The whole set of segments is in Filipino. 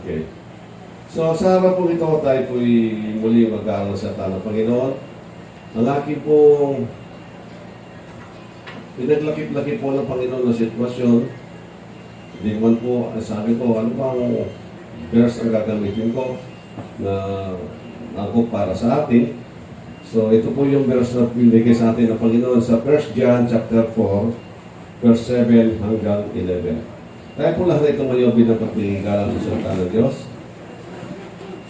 Okay. So, sa harap po ito, tayo po'y muli mag-aaral sa tanong Panginoon. Ang aking pong pinaglakip-lakip po ng Panginoon na sitwasyon, hindi man po, sabi ko, ano bang verse ang gagamitin ko na ako para sa atin. So, ito po yung verse na pinigay sa atin ng Panginoon sa 1 John chapter 4, verse 7 hanggang 11. Tayo po lahat ito ngayon bilang pagpingalan sa salita ng Diyos.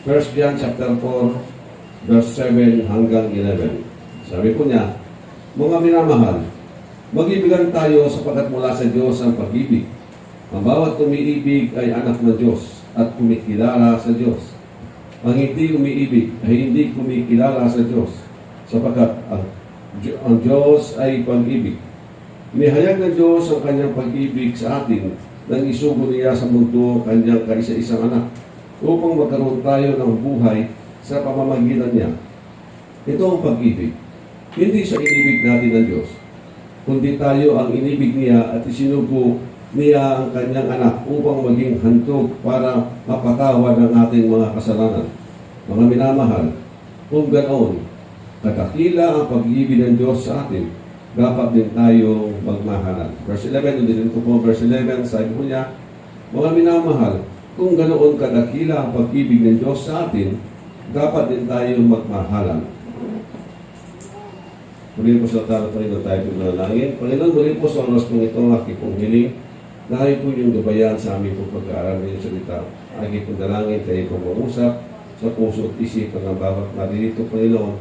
1 John chapter 4, verse 7 hanggang 11. Sabi po niya, mga minamahal, mag-ibigan tayo sapagkat mula sa Diyos ang pag-ibig. Ang bawat umiibig ay anak ng Diyos at kumikilala sa Diyos. Ang hindi umiibig ay hindi kumikilala sa Diyos sapagkat ang Diyos ay pag-ibig. Inihayag ng Diyos ang kanyang pag-ibig sa atin nang isugo niya sa mundo kanyang kaisa-isang anak upang magkaroon tayo ng buhay sa pamamagitan niya. Ito ang pag-ibig. Hindi sa inibig natin ng Diyos, kundi tayo ang inibig niya at isinugo niya ang kanyang anak upang maging handog para mapatawad ang ating mga kasalanan. Mga minamahal, kung ganoon, kadakila ang pag-ibig ng Diyos sa atin, dapat din tayo magmahalan. Verse 11, ulitin ko po verse 11, sabi po niya, mga minamahal, kung ganoon kadakila ang pag-ibig ng Diyos sa atin, dapat din tayo magmahalan. Muli po sa talo Panginoon tayo pinalangin. Panginoon, muli po sa oras pong ito, aking pong hiling, na kayo po yung gabayan sa aming pong pag-aaral ng salita. Aking pong dalangin, kayo pong mangusap sa puso at isip ng bawat naririto, Panginoon,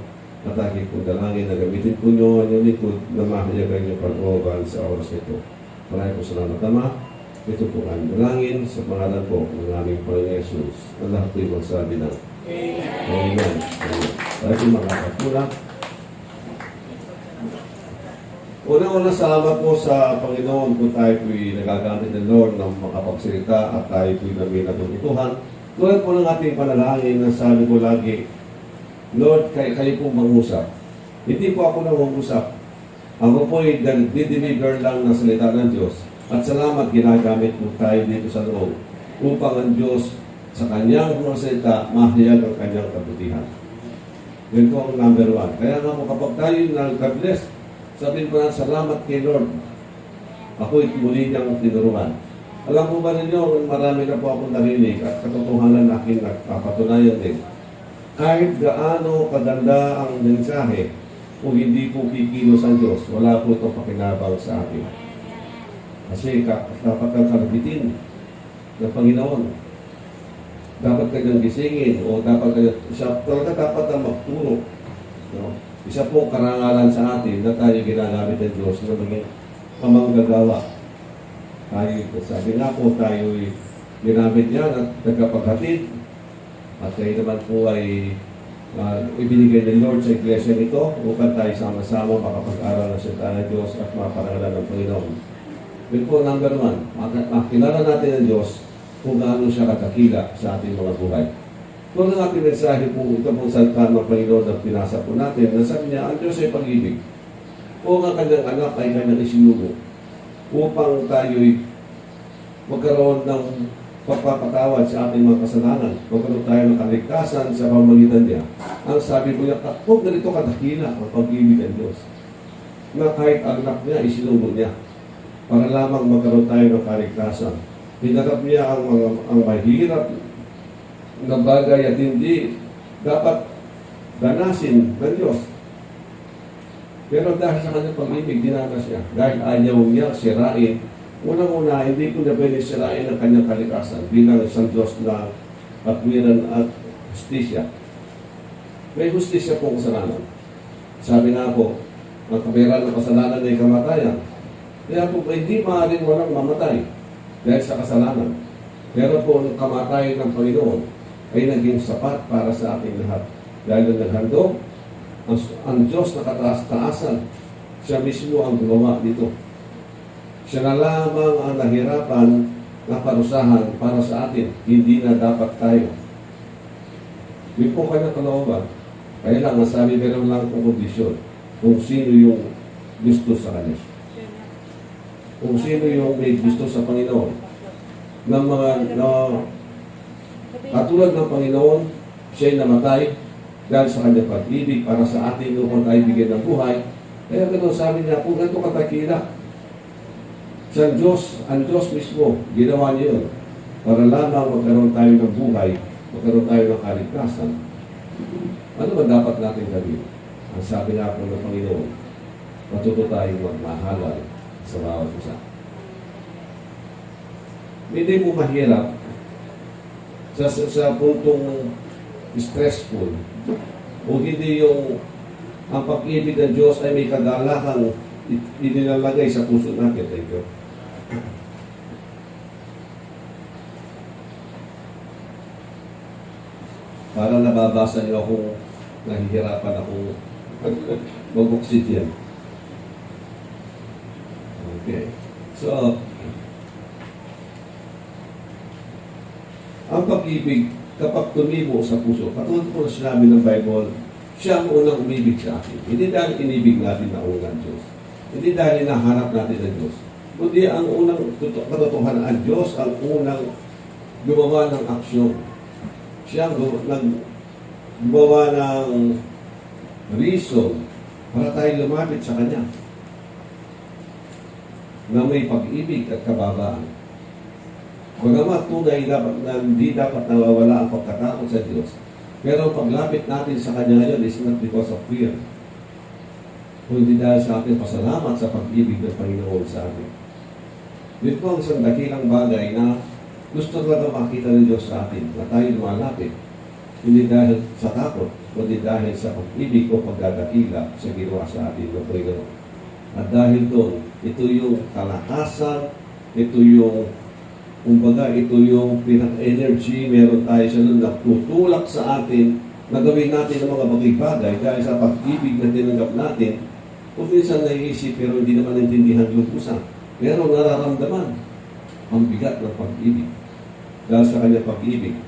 at aking pong dalangin na gamitin po nyo ang inyong likod na mahayagan nyo pag-ooban sa oras nito. Maraming po salamat, Ama. Ito po ang dalangin sa pangalan po ng aming Panginoon Jesus. Ang lahat po'y magsabi ng Amen. Amen. Tayo po mga kapula. Una-una, salamat po sa Panginoon kung tayo po'y nagagamit ng Lord ng makapagsalita at tayo po'y namin natutuhan. Tulad po ng ating panalangin na sabi ko lagi, Lord, kayo po mangusap. Hindi po ako nangungusap. Ako po'y dideliver lang ng salita ng Diyos. At salamat ginagamit po tayo dito sa loob upang ang Diyos sa kanyang mga salita mahayag ang kanyang kabutihan. Yun po ang number 1. Kaya nga po kapag tayo nag-bless, sabihin ko na salamat kay Lord. Ako'y muli niyang tinuruan. Alam po ba ninyo, marami na po akong narinig at katotohanan aking nagpapatunayan din. Kahit gaano kaganda ang mensahe, kung hindi po kikilos ang Diyos, wala po itong pakinabang sa akin. Kasi dapat kang kalabitin ng Panginoon. Dapat kanyang gisingin o dapat dapat ang magturo. No? Isa pong karangalan sa atin na tayo ginagamit ng Diyos na maging pamanggagawa. Tayo, sabi nga po, tayo ginamit niya at nagkapaghatid. At kayo naman po ay ibinigay ng Lord sa iglesia nito upang tayo sama-sama makapag-aral ng salita ng Diyos at maparangalan ng Panginoon. Yun po, number 1, makilala natin ang Diyos kung gaano siya katakila sa ating mga buhay. Kung ang ating mensahe po, ito pong salita ng Panginoon na pinasa po natin, nasabi niya, ang Diyos ay pag-ibig. O ang kanyang anak ay kanyang isinugo upang tayo'y magkaroon ng pagpapatawad sa ating mga kasalanan. Magkaroon tayo ng kaligtasan sa pamamagitan niya. Ang sabi ko niya, kung ganito kadakila ang pag-ibig ng Diyos, na kahit ang anak niya, isinugo niya para lamang magkaroon tayo ng kaligtasan. Hinarap niya ang mahirap na bagay at hindi dapat danasin ng Diyos. Pero dahil sa kanyang pag-ibig, dinanas niya. Dahil ayaw niya sirain. Unang-una, hindi ko na pwede sirain ang kanyang kalikasan bilang isang Diyos na katwiran at justisya. May justisya pong kasalanan. Sabi nga po, ang kapiran ng kasalanan ay kamatayan. Kaya po, hindi maaaring walang mamatay dahil sa kasalanan. Pero po, ang kamatayan ng Panginoon ay naging sapat para sa ating lahat. Dahil naghandog, ang Diyos na kataas-taasan, siya mismo ang gumawa dito. Siya na lamang ang nahirapan na parusahan para sa atin, hindi na dapat tayo. Yun po kanya kalooban. Kaya lang, nasabi meron lang kung kondisyon kung sino yung gusto sa kanya. Kung sino yung may gusto sa Panginoon ng mga Katulad ng Panginoon, siya'y namatay dahil sa kanyang pag-ibig para sa ating upang tayo bigyan ng buhay. Kaya gano'n sabi niya, kung ganito katakila, ang Diyos mismo, ginawa niya yun para lamang magkaroon tayo ng buhay, magkaroon tayo ng kaligtasan. Ano ba dapat natin gawin? Ang sabi nga po ng Panginoon, matuto tayong magmahalan sa bawat isa. Hindi mo mahirap sa puntong stressful o hindi yung ang pag-ibig ng Diyos ay may kagalakang inilalagay sa puso natin. Thank you. Para nababasa niyo akong nahihirapan akong mag-oxygen. Okay. So, ang pag-ibig, kapag tumibo sa puso, katulad po na sinabi ng Bible, siya ang unang umibig sa atin. Hindi dahil inibig natin na unang Diyos. Hindi dahil naharap natin ang Diyos. Kundi ang unang katotohanan, ang Diyos ang unang gumawa ng aksyon. Siya ang gumawa ng reason para tayo lumapit sa Kanya na may pag-ibig at kababaan. Bagamat tunay na hindi dapat nawawala ang pagkatakot sa Diyos, pero paglapit natin sa Kanya ngayon is not because of fear, kundi dahil sa ating pasalamat sa pag-ibig ng Panginoon sa atin. Yun po ang isang dakilang bagay na gusto talaga makita ng Diyos sa atin, na tayo lumalapit, hindi dahil sa takot, kundi dahil sa pag-ibig o pagdadakila sa ginawa sa atin ng Panginoon. At dahil doon, ito yung kalakasan, ito yung kumbaga, ito yung pinaka-energy, meron tayo sa nun na tutulak sa atin na gawin natin ang mga bagay-bagay dahil sa pag-ibig na tinanggap natin. Kung minsan naiisip pero hindi naman naintindihan lupusan. Pero nararamdaman ang bigat ng pag-ibig. Dahil sa kanyang pag-ibig,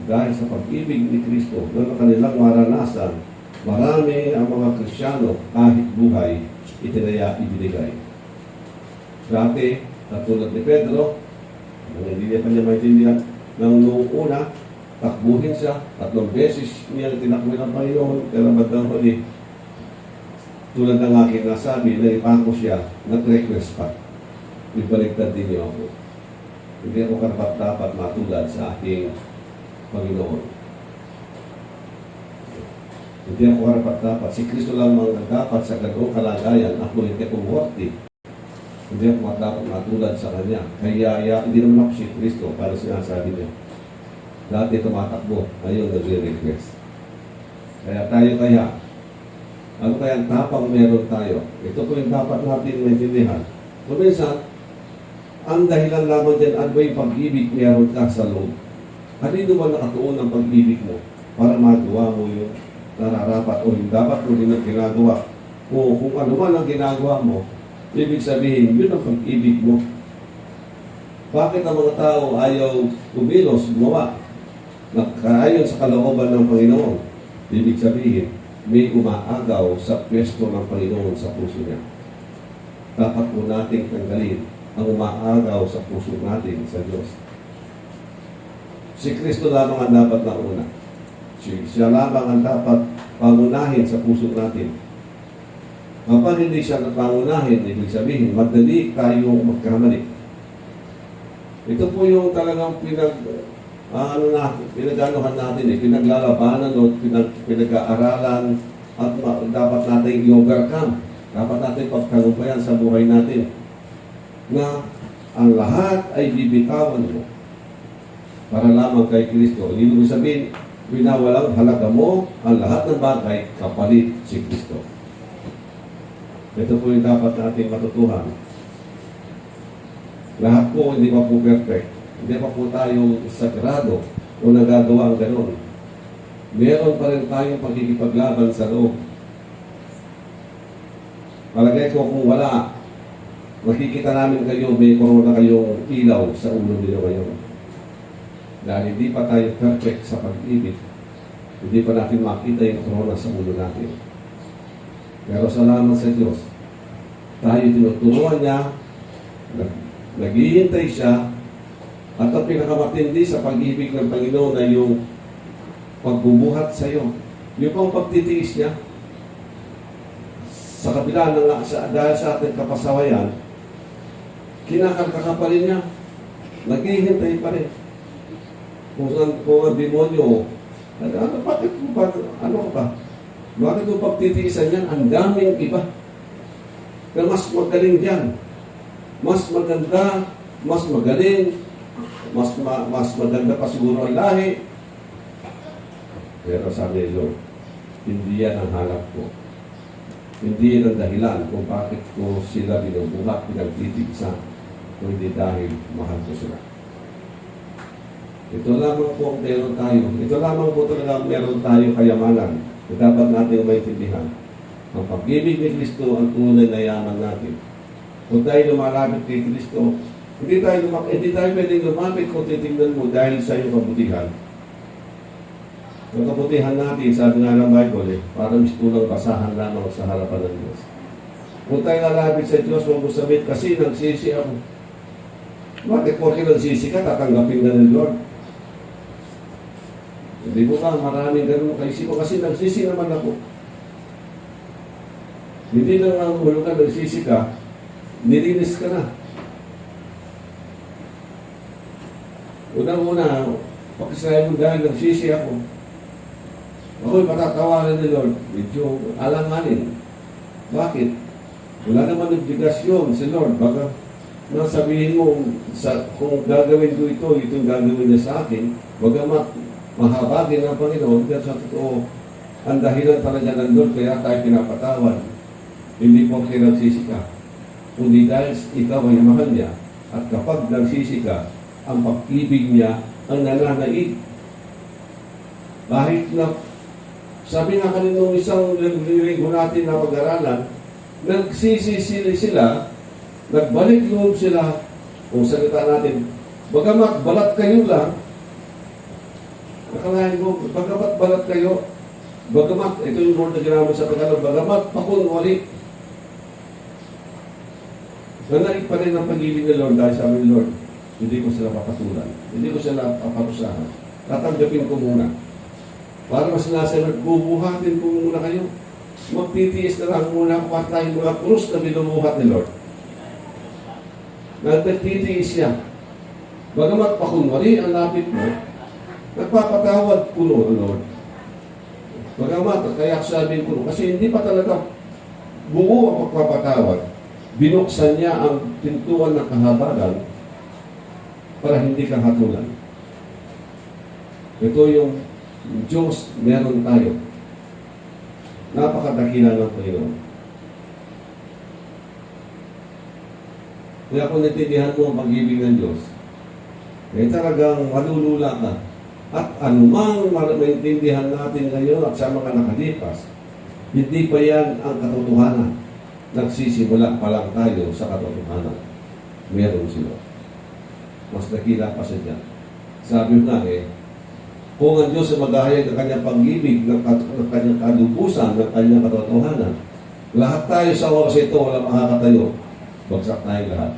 dahil sa pag-ibig ni Kristo na kanilang maranasan, marami ang mga Kristiyano kahit buhay, itinaya, ibinigay. Dati, katulad ni Pedro, nang hindi niya pa niya maintindihan, nang noong una, takbuhin siya, 3 beses niya tinakbo ng Panginoon, pero bandang huli, tulad ng aking nasabi, naipako siya, nag-request pa. Ibaliktad din niyo ako. Hindi ako karapat-dapat matulad sa aking Panginoon. Hindi ako karapat-dapat. Si Kristo lang ang dapat sa ganoong kalagayan. Ako hindi ako worthy. Hindi ako dapat matulad sa Kanya. Kaya hindi naman ako si Kristo para sinasabi niya. Dati tumatakbo, ngayon nagre-request. Kaya tayo ano kaya ang tapang meron tayo? Ito po yung dapat natin maintindihan. Kung minsan, ang dahilan lamang dyan, ano ba yung pag-ibig meron ka sa loob? Kanino ba nakatuon ang pag-ibig mo para magawa mo yung nararapat o yung dapat mo din ang ginagawa? O kung ano man ang ginagawa mo, ibig sabihin, yun ang pag-ibig mo. Bakit ang mga tao ayaw kumilos, gumawa? Nakaayon sa kalooban ng Panginoon. Ibig sabihin, may umaagaw sa pwesto ng Panginoon sa puso niya. Dapat po nating tanggalin ang umaagaw sa puso natin sa Diyos. Si Kristo lamang ang dapat nauna. Siya lamang ang dapat pangunahin sa puso natin. Kapag hindi siya pangunahin, ibig sabihin, madali tayong magkamali. Ito po yung talagang pinag-anuhan natin, pinaglalabanan o pinag-aaralan at dapat natin i-overcome. Dapat natin pagtagumpayan sa buhay natin na ang lahat ay bibitawan mo para lamang kay Kristo. Hindi mo sabihin, winawalang halaga mo ang lahat ng bagay kapalit si Kristo. Ito po yung dapat natin matutuhan. Lahat po hindi pa po perfect. Hindi pa po tayong sagrado o nagagawa ang gano'n. Meron pa rin tayong pagkikipaglaban sa loob. Palagay ko kung wala, makikita namin kayo, may korona kayong ilaw sa ulo niyo ngayon. Dahil hindi pa tayo perfect sa pag-ibig, hindi pa natin makita yung korona sa ulo natin. Pero salamat sa Diyos, tayo tinuturuan niya, naghihintay siya, At ang pinakamatindi sa pag-ibig ng Panginoon ay yung pagbubuhat sa iyo. Yung pang pagtitiis niya, sa kabila ng, dahil sa ating kapasawayan, kinakarga ka pa rin niya. Naghihintay pa rin. Kung ang demonyo, bakit mo ba, ano ba? Bakit mo pagtitiisan yan? Ang daming iba. Pero mas magaling dyan. Mas maganda, mas magaling, mas maganda pa siguro ang lahi. Pero sabi ni Lord, hindi yan ang hanap ko. Hindi yan ang dahilan kung bakit ko sila binubuhat, pinagtitiisan. Kung hindi dahil mahal ko sila. Ito lamang po ang meron tayo. Ito lamang po talaga meron tayo kayamanan na dapat natin maintindihan. Ang pag-ibig ni Kristo ang tunay na yaman natin. Kung tayo lumalapit kay Kristo, hindi tayo pwedeng lumapit kung titignan mo dahil sa iyong kabutihan. Ang kabutihan natin, sabi nga ng Bible, para mistulang basahan lamang sa harapan ng Diyos. Kung tayo lalapit sa Diyos, huwag mo sabihin, kasi nagsisi ako. Bakit porque nagsisi ka, tatanggapin na ng Lord? Hindi mo ba, maraming ganun kaisipan, kasi nagsisi naman ako. Hindi na nga hulugan, nagsisi ka, nilinis ka na. Unang-una, pakisabi mo dahil nagsisi ako. Ako'y patatawanan ni Lord, medyo alanganin. Bakit? Wala naman obligasyon si Lord. Baka nasabihin mo, kung gagawin ko ito yung gagawin niya sa akin, bagamat mahabagin ng Panginoon, pero sa totoo, ang dahilan talaga ng Lord, kaya tayo pinapatawad. Hindi po nagsisi ka. Kundi dahil ikaw ay mahal niya, at kapag nagsisi ka, ang pag-ibig niya ang nananaig. Kahit na, sabi nga kanina nung isang linggo natin na pag-aralan, nagsisisili sila, nagbalik loob sila, kung salita natin, bagamat balat kayo lang, nakalahin mo, bagamat balat kayo, bagamat, ito yung word na ginamit sa Tagalog, bagamat pakunwari, nanaig pa rin ang pag-ibig ni Lord dahil sabi ni Lord, hindi ko sila papatulan, hindi ko sila paparusahan, tatanggapin ko muna. Para mas nasa Lord, bubuhatin ko muna kayo. Magtitiis na lang muna kung at tayong mga krus na binumuhat ni Lord. Nagtitiis siya. Bagamat pakunwari ang lapit mo, nagpapatawad puno ang Lord. Bagamat, kaya sabihin ko, kasi hindi pa talaga buo ang pagpapatawad. Binuksan niya ang pintuan ng kahabagan para hindi ka hatulan. Ito yung Diyos, meron tayo. Napakadakila ng Panginoon. Kaya kung natindihan mo ang pag-ibig ng Diyos, eh talagang malulula ka. At anumang maintindihan natin ngayon at sa mga nakalipas, hindi pa yan ang katotohanan. Nagsisimula pa lang tayo sa katotohanan. Meron sila. Mas nakila pa siya dyan. Sabi mo nga kung ang Diyos ay maghahayag ng kanyang pag-ibig, ng kanyang kalubusan, ng kanyang katotohanan, lahat tayo sa oras ito, walang makakatayo. Bagsak tayo lahat.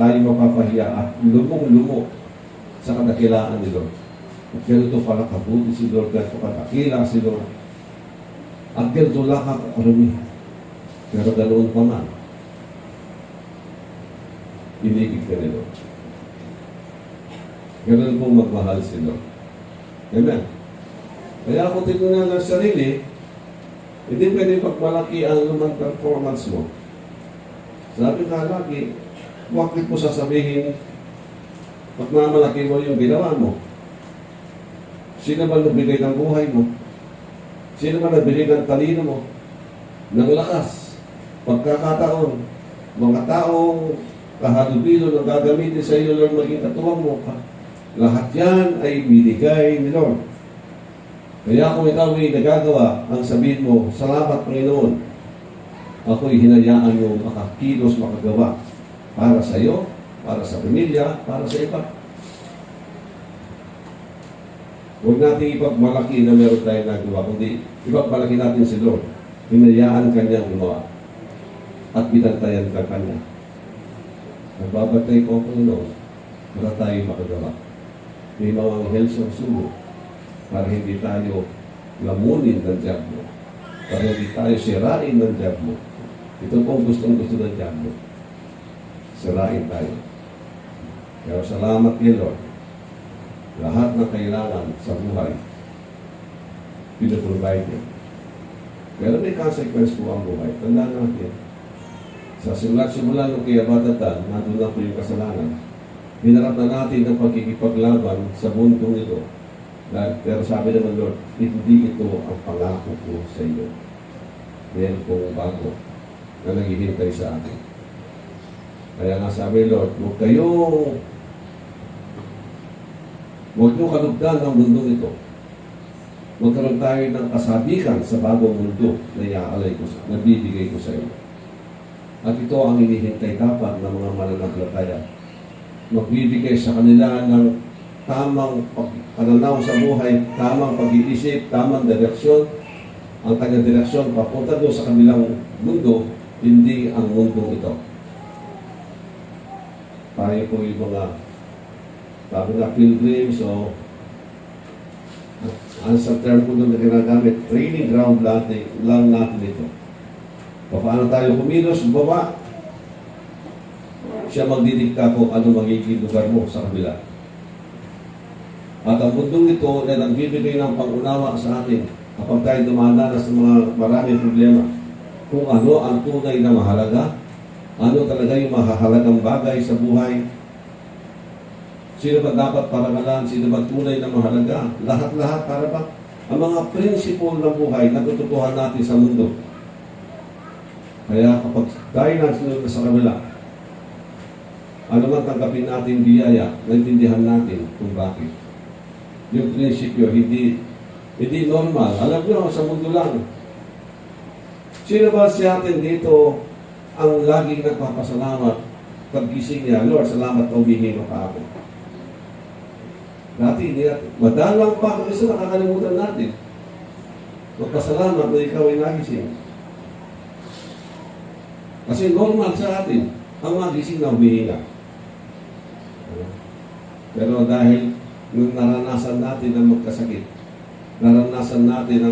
Tayo mapapahiya at lumong-lumo sa kadakilaan ni Lord. At ganito pala kabuti si Lord, ganito kadakila si Lord. At ganito lang ako karami. Pero ganoon pa man, inibig ka ni Lord. Ganun pong magmahal si Lord. Amen. Kaya kung tingnan ng sarili, hindi pwede pagmalaki ang lumang performance mo. Sabi nga lagi, bakit mo sasabihin, pagmamalaki mo yung ginawa mo? Sino ba nagbigay ng buhay mo? Sino ba nagbigay ng talino mo? Ng lakas, pagkakataon, mga taong kahalubilo na gagamitin sa iyo, Lord, maging katuwang mo ka. Lahat yan ay binigay ni Lord. Kaya kung ikaw ay nagagawa, ang sabihin mo, salamat Panginoon, ako'y hinayaan mo makakilos, makagawa para sa iyo, para sa pamilya, para sa iba. Huwag natin ipagmalaki na meron tayo nagawa, kundi ipagmalaki natin si Lord. Hinayaan kanyang gumawa at binantayan ka kanya. Nagbabantay ko ang Panginoon para tayo makagawa. May mga anghel siyang sugo para hindi tayo lamunin ng diablo, para hindi tayo sirain ng diablo. Ito pong gustong-gusto ng diablo. Sirain tayo. Pero salamat kay Lord. Lahat ng kailangan sa buhay, pinaprovide niya. Pero may consequence po ang buhay. Tandaan natin. Sa simula nung kaya batatan, nandun na po yung kasalanan. Hinarap na natin ang pagkikipaglaban sa mundong ito. Pero sabi naman Lord, hindi ito ang pangako ko sa iyo. Meron pong bago na naghihintay sa akin. Kaya nga sabi Lord, huwag niyo kalugdan ang mundong ito. Magkaroon tayo ng kasabikan sa bagong mundo na iaalay ko sa, nabibigay ko sa iyo. At ito ang hinihintay dapat ng mga mananampalataya. Magbibigay sa kanila ng tamang pananaw sa buhay, tamang pag-iisip, tamang direksyon. Ang kanyang direksyon papunta doon sa kanilang mundo, hindi ang mundong ito. Tayo po yung mga sabi na pilgrims o ang sa term po doon na ginagamit, training ground lang natin ito. Paano tayo kumilos, baba? Siya magdidikta kung ano magiging lugar mo sa kabila. At ang mundong ito ay nagbibigay ng pangunawa sa atin kapag tayo dumadanas sa mga maraming problema. Kung ano ang tunay na mahalaga, ano talaga yung mahahalagang bagay sa buhay, sino ba dapat parangalan, sino ba tunay na mahalaga, lahat-lahat para ba? Ang mga prinsipyo ng buhay na tututuhan natin sa mundo. Kaya kapag tayo nasunod na sa kabila, ano man tanggapin natin biyaya, naintindihan natin kung bakit. Yung prinsipyo, hindi normal. Alam nyo, sa mundo lang. Sino ba si atin dito ang laging nagpapasalamat pag-gising niya? Lord, salamat na umihinga pa ako. Dati, hindi natin. Madalang pa kung isa nakakalimutan natin. Magpasalamat na ikaw ay nagising. Kasi normal sa atin ang magising na humihinga. Pero dahil nung naranasan natin ang magkasakit, naranasan natin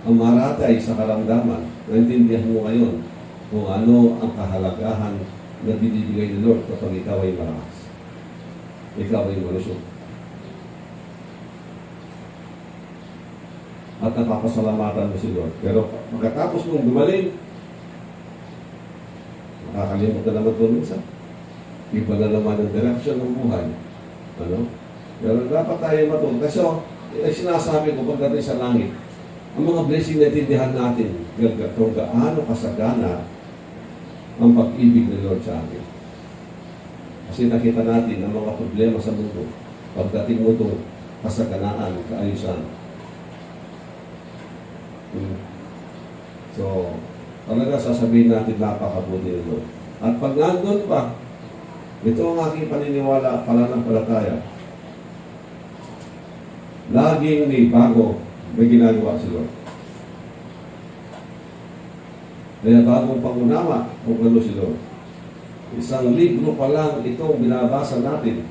ang maratay sa karamdaman, naintindihan mo ngayon kung ano ang kahalagahan na binibigay ni Lord kapag ikaw ay malakas. Ikaw ay malusog. At napapasalamatan mo si Lord. Pero pagkatapos mong gumaling, nakakalimutan naman ito minsan. Iba na naman ang direksyon ng buhay. Ano? Pero dapat tayo matuto. Kasi ay sinasabi ko pagdating sa langit, ang mga blessing na tindihan natin, kung gaano kasagana ang pag-ibig ng Lord sa atin. Kasi nakita natin ang mga problema sa mundo. Pagdating mo ito, kasaganaan, kaayusan. So, talaga sasabihin natin napakabuti ng Lord. At pag nandun pa, ito ang aking paniniwala, pananampalataya. Laging may bago may ginagawa si Lord. Kaya bagong pangunawa kung ano si Lord. Isang libro pa lang itong binabasa natin.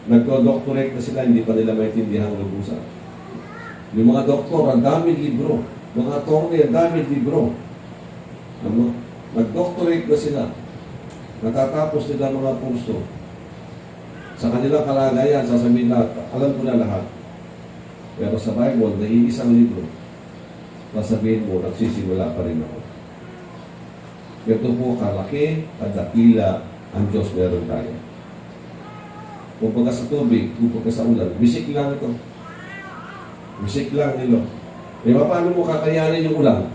Nagdo-doctorate na sila, hindi pa nila maintindihan ang lubusan. Yung mga doktor, ang daming libro. Mga attorney, ang daming libro. Nag-doctorate na sila. Natatapos nila mga kurso. Sa kanilang kalagayan, sasabihin lahat, alam ko na lahat. Pero sa Bible, naiisang libro. Sasabihin mo, nagsisimula pa rin ako. Ito po kalaki at dakila ang Diyos meron tayo. Kung pagka sa tubig, kung pagka sa ulan, bisik lang ito. Bisik lang nilo. E paano mo kakayanin yung ulan?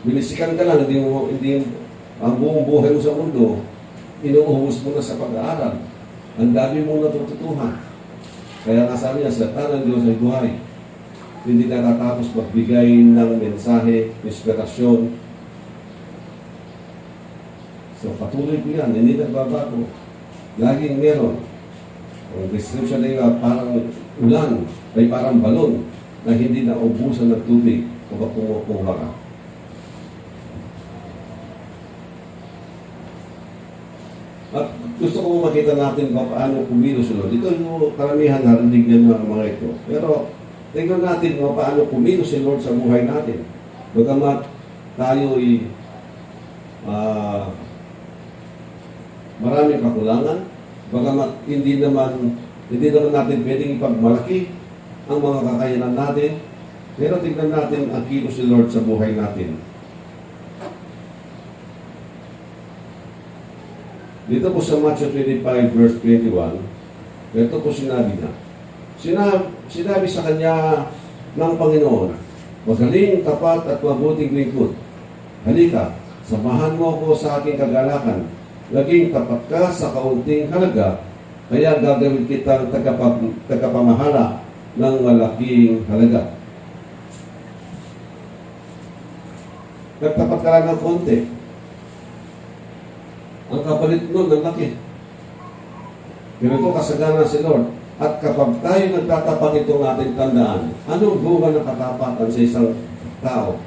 Binisikan ka lang, hindi ang buong buhay mo sa mundo, inuuhos mo na sa pag-aaral. Ang dami mong natututuhan. Kaya nga sabi niya, sa tanang Diyos ay buhay. Hindi natatapos magbigay ng mensahe, inspirasyon. So patuloy ko yan, hindi nagbabago. Laging meron. Ang description na parang ulan, ay parang balon na hindi na ubusan ng tubig kapag kumukuha ka. At gusto ko makita natin kung paano kumilos si Lord. Ito yung karamihan narinig niya mga ito. Pero tingnan natin kung paano kumilos si Lord sa buhay natin. Bagamat tayo'y maraming kakulangan, bagamat hindi naman natin pwedeng ipagmalaki ang mga kakayanan natin, pero tingnan natin ang kilos ni Lord sa buhay natin. Dito po sa Matthew 25 verse 21, ito po sinabi niya. Sinabi sa kanya ng Panginoon, magaling, tapat at mabuting lingkod. Halika, samahan mo ako sa aking kagalakan. Laging tapat ka sa kaunting halaga, kaya gagawin kitang tagapamahala ng malaking halaga. Nagtapat ka lang ng konti. Ang kapalit nun, ang laki. Pero ito kasagana si Lord. At kapag tayo nagtatapat itong ating tandaan, anong bunga ng katapatan sa isang tao?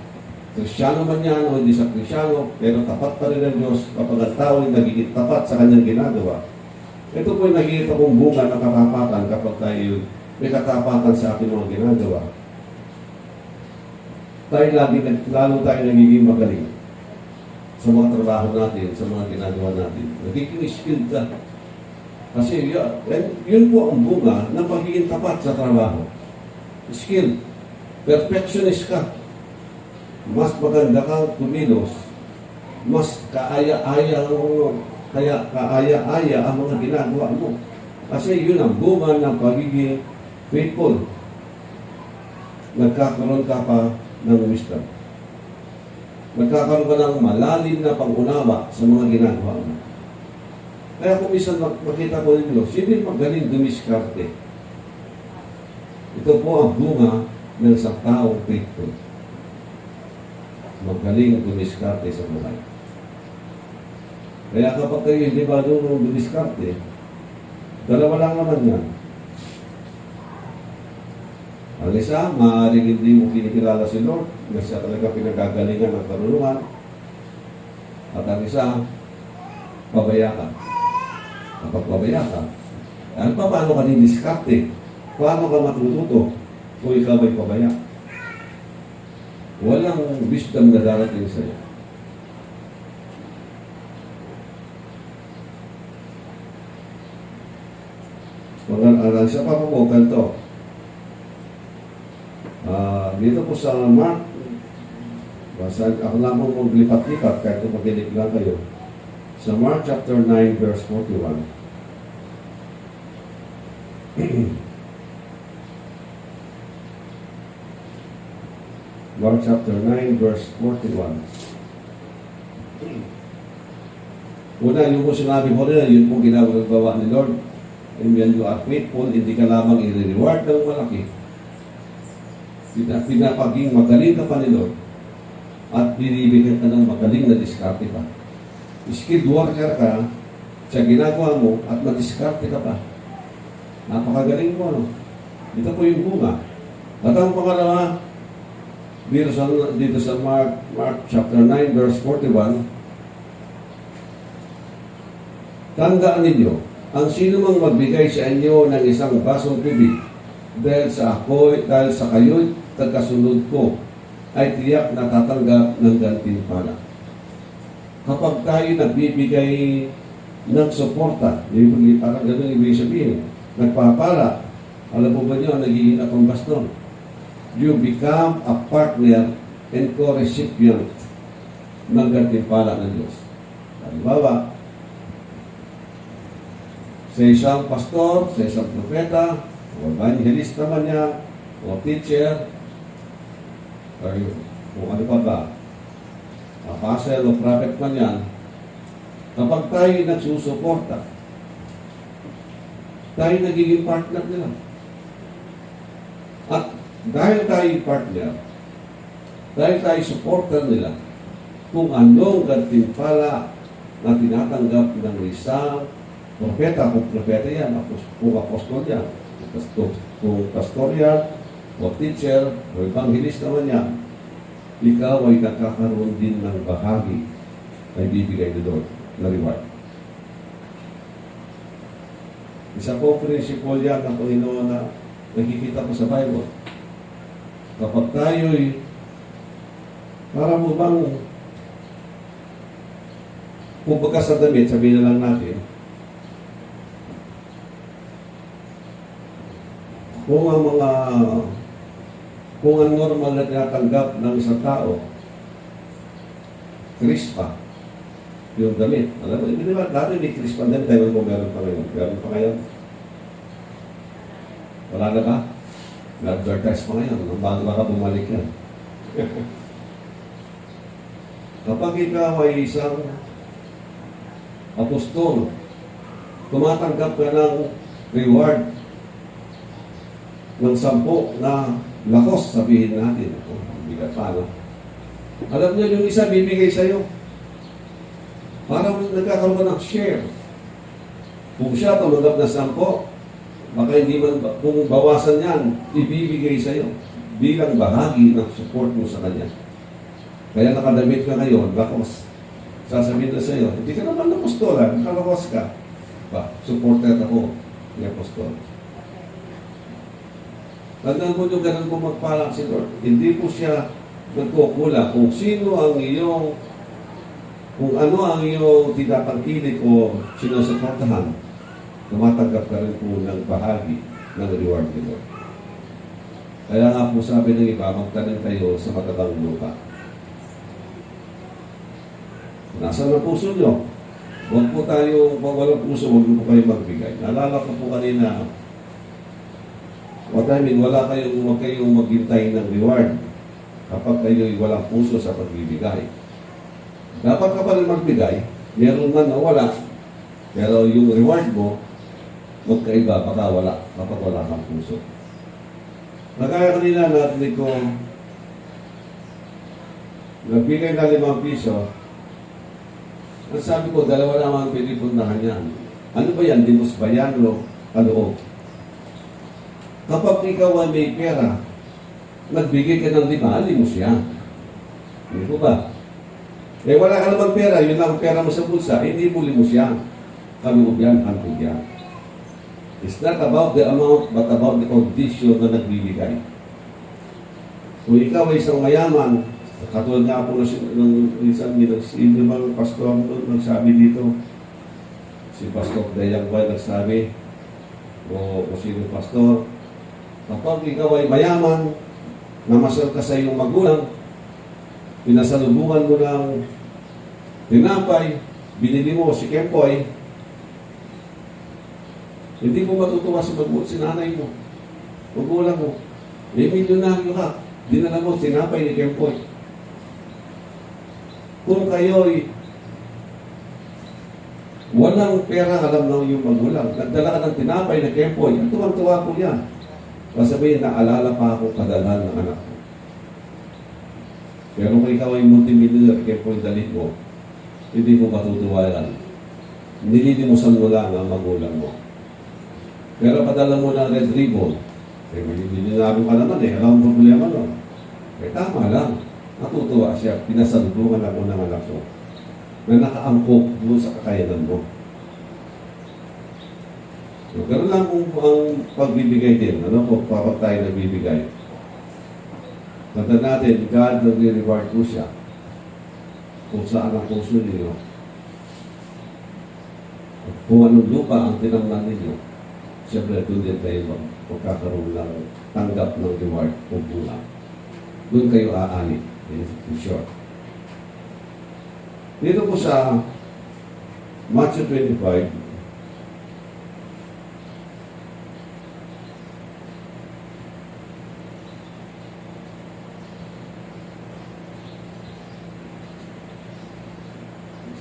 Kristyano man yan o hindi sa Kristyano, pero tapat pa rin ang Diyos kapag ang tao ay nagiging tapat sa kanyang ginagawa. Ito po yung nakikita kong bunga ng katapatan kapag tayo may katapatan sa ating mga ginagawa. Lalo tayo nagiging magaling sa mga trabaho natin, sa mga ginagawa natin. Nagiging skilled ka. Kasi yun po ang bunga ng pagiging tapat sa trabaho. Skill. Perfectionist ka. Mas maganda kang kumilos. Mas kaaya-aya ang mga ginagawa mo. Kasi yun ang bunga ng pagiging faithful. Nagkakaroon ka pa ng wisdom. Nagkakaroon ka ng malalim na pangunawa sa mga ginagawa mo. Kaya kung minsan makita ko ninyo, sino magaling dumiskarte? Ito po ang bunga ng isang taong faithful. Magaling dumiskarte sa buhay. Kaya kapag kayo hindi marunong dumiskarte, dalawa lang naman yan. Ang isa, maaaring hindi mo kinikilala si Lord, na siya talaga pinagagalingan ng karunungan. At ang isa, pabaya ka. Kapag pabaya ka, paano ka didiskarte? Paano ka matututo kung ikaw ay pabaya? Walang wisdom na darating sa iyo. Ang isa pa po, kanto. Dito po sa Mark, ako lang po maglipat-lipat kahit kung magilig lang kayo. Sa Mark chapter 9 verse 41. Mark chapter 9 verse 41. Una, yung po sinabi ko rin, yun po ginagawa ni Lord. And when you are faithful, hindi ka lamang i-reward ng malaki. Pinapaging magaling ka pa ni Lord at binibigyan ka ng magaling na diskarte pa. Skilled worker ka sa ginagawa mo at madiskarte ka pa. Napakagaling mo, no? Ito po yung bunga. At ang pangalawa, dito sa Mark chapter 9 verse 41, tandaan ninyo, ang sino mang magbigay sa inyo ng isang basong tubig dahil sa kayo'y tagasunod ko, ay tiyak na tatanggap ng gantimpala. Kapag tayo nagbibigay ng suporta, parang ganun ibig sabihin, nagpapala, alam mo ba nyo, nagiging akong baston. You become a partner and co-recipient ng gantimpala ng Diyos. Halimbawa, sa isang pastor, sa isang propeta, o evangelist naman niya, o teacher, o kung ano pa ba, apostle o prophet man yan, kapag tayo nagsusuporta, tayo nagiging partner nila. At dahil tayo partner, dahil tayo supporter nila, kung anong gantimpala na tinatanggap ng isang propeta, kung propeta yan, kung apostol yan, kung pastor yan, o teacher, o evangelist naman yan, ikaw ay nakakaroon din ng bahagi na ibibigay ni Lord na reward. Isa po principle yan ng Panginoon na nakikita ko sa Bible. Kapag tayo'y para mo bang kumbaga sa damit, sabihin na lang natin, kung ang normal na tinatanggap ng isang tao, crispa, yung damit. Alam mo, hindi ba, dati hindi crispa ang damit, tayo mo meron pa ngayon. Meron pa ngayon? Wala na ba? Na-advertise pa ngayon. Ang bago baka bumalik yan. Kapag ikaw ay isang apostol, tumatanggap ka ng reward ng 10 na lakos, sabihin natin. Bigat pa, no? Alam niyo, yung isa bibigay sa'yo. Parang nagkakaroon ka ng share. Kung siya tumanggap na 10, baka hindi man, kung bawasan yan, ibibigay sa'yo bilang bahagi ng support mo sa kanya. Kaya nakadamit ka ngayon, lakos. Sasabihin na sa'yo, hindi ka naman apostolan, kalakos ka. Supporter ako ni apostol. Tandaan mo yung ganun po magpalang si Lord. Hindi po siya nagkukula kung sino ang iyong, kung ano ang iyong tinatangkilik o sinusuportahan, tumatanggap ka rin po ng bahagi ng reward ni Lord. Kaya nga po sabi ng iba, magtanim kayo sa matatang lupa. Nasaan ang puso nyo? Huwag po tayo, pag walang puso, huwag po kayo magbigay. Naalala ko po kanina, huwag kayong maghintay ng reward kapag kayo'y walang puso sa pagbibigay. Dapat ka pa rin magbigay, meron man na wala, pero yung reward mo, magkaiba, baka wala, kapag wala kang puso. Nagkaya kanina natin ko, nagbigay na 5 piso, ang sabi ko, 2 naman pinipuntahan yan. Ano ba yan? Dimos ba yan o kaloob? Kapag ikaw ay may pera, nagbigay ka ng 5, limos yan. Hindi ko ba? Eh wala ka naman pera, yun lang ang pera mo sa bulsa, hindi mo limos yan. Kaloob yan, hantog yan. It's not about the amount, but about the condition na nagbibigay. Kung ikaw ay isang mayaman, katulad nga po ng isang pastor nagsabi dito, si Pastor Dayang Boy nagsabi, o sino pastor, kapag ikaw ay mayaman, namasal ka sa iyong magulang, pinasalubungan mo ng tinapay, binili mo si Kempoy, hindi mo matutuwa si nanay mo, magulang mo, may milyonaryo ka, dinala mo tinapay ni Kempoy. Kung kayo'y walang pera, alam na yung magulang, nagdala ka ng tinapay na Kempoy, ang tuwang-tuwa ko yan. Sasabihin, naalala pa ako kadalhan ng anak ko. Pero kung ikaw ay multimillionaire, Kempoy dalit mo, hindi mo matutuwa yan. Nililimusan mo lang ang magulang mo. Pero padala mo ng red ribbon, eh, milyonario ka naman eh, alam mo problema nun. Eh, tama lang. Natutuwa siya, pinasalubungan ako ng anak ko na nakaangkop doon sa kakayanan mo. So, ganun lang kung ang pagbibigay din. Ano po, kapag tayo nagbibigay. Tanda natin, God nag-reward po siya kung saan ang puso ninyo. Kung anong lupa ang tinamnan ninyo, siyempre doon din kayo magkakaroon ng tanggap ng reward o bunga. Doon kayo aanit. In short. Dito po sa Matthew 25,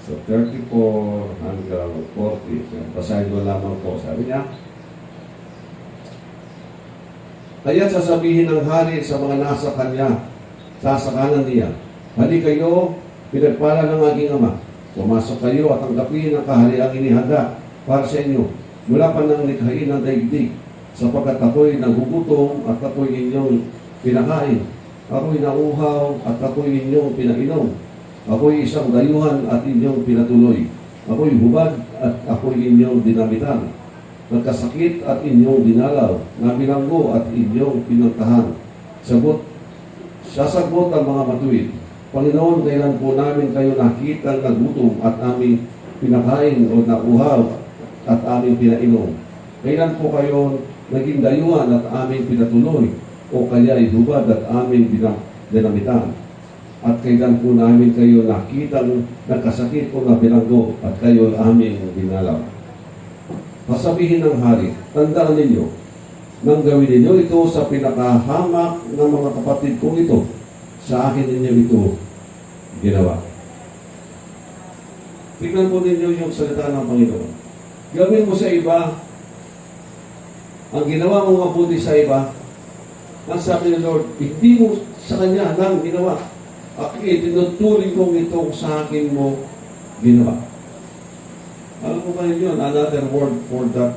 so 34 hanggang 40, basahin ko lamang po. Sabi niya, kaya sasabihin ng hari sa mga nasa kanya, sasakanan niya, hali kayo, pinagpala ng aking ama. Pumasok kayo at tanggapin ang kahariang inihanda para sa inyo. Mula pa nang likhain ng daigdig, sapagkat ako'y nagugutom at ako'y inyong pinakain. Ako'y nauhaw at ako'y inyong pinainom. Ako'y isang dayuhan at inyong pinatuloy. Ako'y hubad at ako'y inyong dinamitan. nagkasakit at inyong dinalaw, na bilanggo at inyong pinuntahan. Sasagot ang mga matuwid, Panginoon, kailan po namin kayo nakita nagutom at aming pinakain o nauhaw at aming pinainom? Kailan po kayo naging dayuhan at aming pinatuloy o kaya'y hubad at aming dinamitan? At kailan po namin kayo nakita nagkasakit o nabilanggo at kayo aming dinalaw? Pasabihin ng hari, tandaan ninyo, nang gawin ninyo ito sa pinakahamak ng mga kapatid kong ito, sa akin ninyo ito ginawa. Tignan po ninyo yung salita ng Panginoon. Gawin mo sa iba ang ginawa mong mabuti sa iba. Ang sabi ng Lord, hindi mo sa Kanya lang ginawa. Tinuturing kong itong sa akin mo ginawa. Alam mo ba yun? Another word for that,